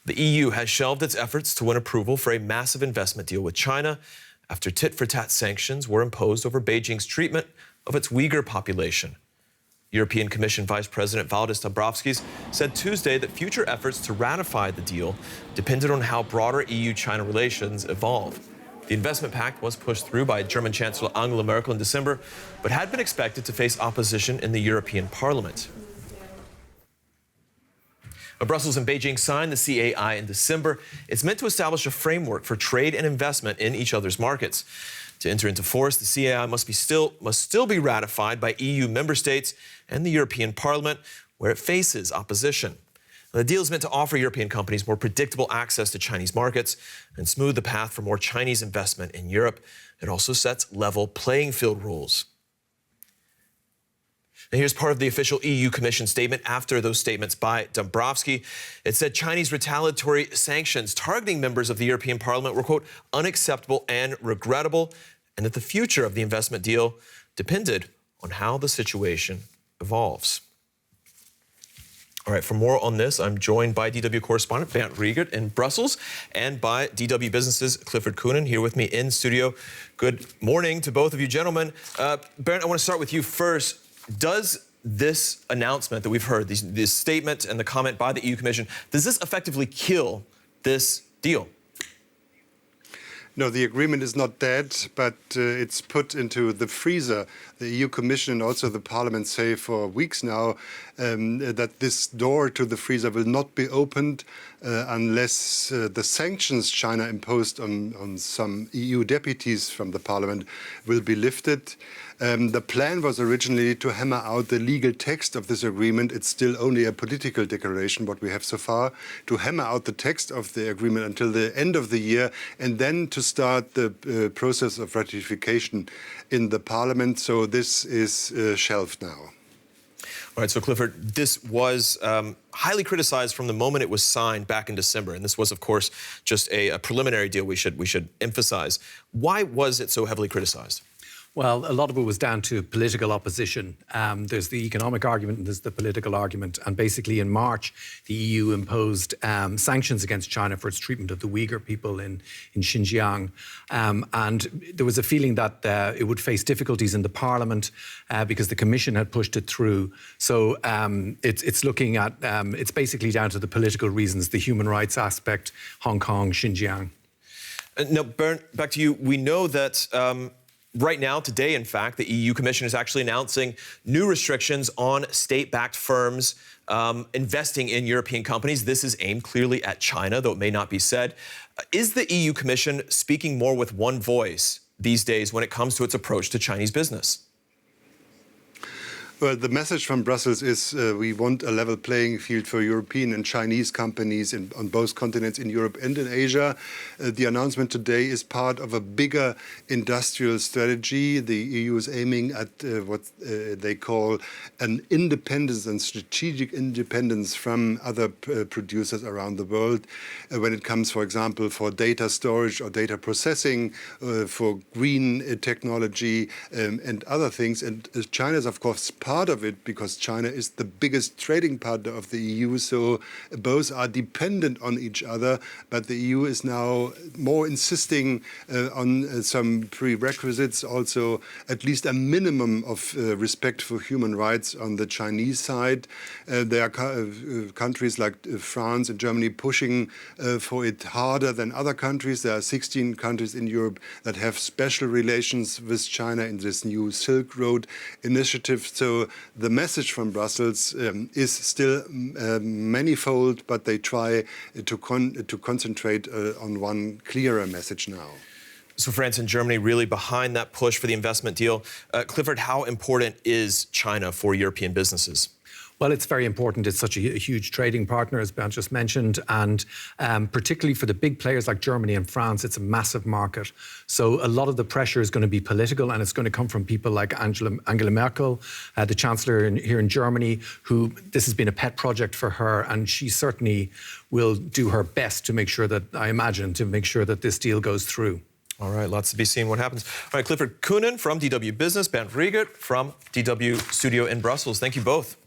The EU has shelved its efforts to win approval for a massive investment deal with China after tit-for-tat sanctions were imposed over Beijing's treatment of its Uyghur population. European Commission Vice President Valdis Dombrovskis said Tuesday that future efforts to ratify the deal depended on how broader EU-China relations evolve. The investment pact was pushed through by German Chancellor Angela Merkel in December, but had been expected to face opposition in the European Parliament. Brussels and Beijing signed the CAI in December. It's meant to establish a framework for trade and investment in each other's markets. To enter into force, the CAI must still be ratified by EU member states and the European Parliament, where it faces opposition. The deal is meant to offer European companies more predictable access to Chinese markets and smooth the path for more Chinese investment in Europe. It also sets level playing field rules. And here's part of the official EU Commission statement after those statements by Dombrovskis. It said Chinese retaliatory sanctions targeting members of the European Parliament were, quote, unacceptable and regrettable, and that the future of the investment deal depended on how the situation evolves. All right, for more on this, I'm joined by DW correspondent Bernd Riegert in Brussels and by DW Business's Clifford Coonan here with me in studio. Good morning to both of you gentlemen. Bernd, I want to start with you first. Does this announcement that we've heard, this statement and the comment by the EU Commission, does this effectively kill this deal? No, the agreement is not dead, but it's put into the freezer. The EU Commission and also the Parliament say for weeks now that this door to the freezer will not be opened unless the sanctions China imposed on some EU deputies from the Parliament will be lifted. The plan was originally to hammer out the legal text of this agreement. It's still only a political declaration, what we have so far, to hammer out the text of the agreement until the end of the year, and then to start the process of ratification in the Parliament. So this is shelved now. All right, so Clifford, this was highly criticized from the moment it was signed back in December, and this was, of course, just a preliminary deal we should emphasize. Why was it so heavily criticized? Well, a lot of it was down to political opposition. There's the economic argument and there's the political argument. And basically in March, the EU imposed sanctions against China for its treatment of the Uyghur people in Xinjiang. And there was a feeling that it would face difficulties in the Parliament because the Commission had pushed it through. So it's looking at, it's basically down to the political reasons, the human rights aspect, Hong Kong, Xinjiang. Now, Bernd, back to you. We know that right now, today, in fact, the EU Commission is actually announcing new restrictions on state-backed firms investing in European companies. This is aimed clearly at China, though it may not be said. Is the EU Commission speaking more with one voice these days when it comes to its approach to Chinese business? Well, the message from Brussels is we want a level playing field for European and Chinese companies on both continents, in Europe and in Asia. The announcement today is part of a bigger industrial strategy. The EU is aiming at what they call an independence and strategic independence from other producers around the world when it comes, for example, for data storage or data processing, for green technology and other things. And China is, of course, part of it because China is the biggest trading partner of the EU, so both are dependent on each other. But the EU is now more insisting on some prerequisites, also at least a minimum of respect for human rights on the Chinese side. There are countries like France and Germany pushing for it harder than other countries. There are 16 countries in Europe that have special relations with China in this new Silk Road initiative. So the message from Brussels is still manifold, but they try to concentrate on one clearer message now. So France and Germany really behind that push for the investment deal. Clifford, how important is China for European businesses? Well, it's very important. It's such a huge trading partner, as Ben just mentioned, and particularly for the big players like Germany and France, it's a massive market. So a lot of the pressure is going to be political, and it's going to come from people like Angela Merkel, the Chancellor here in Germany, who this has been a pet project for her, and she certainly will do her best to make sure that, I imagine, to make sure that this deal goes through. All right, lots to be seen what happens. All right, Clifford Coonan from DW Business, Bernd Riegert from DW Studio in Brussels. Thank you both.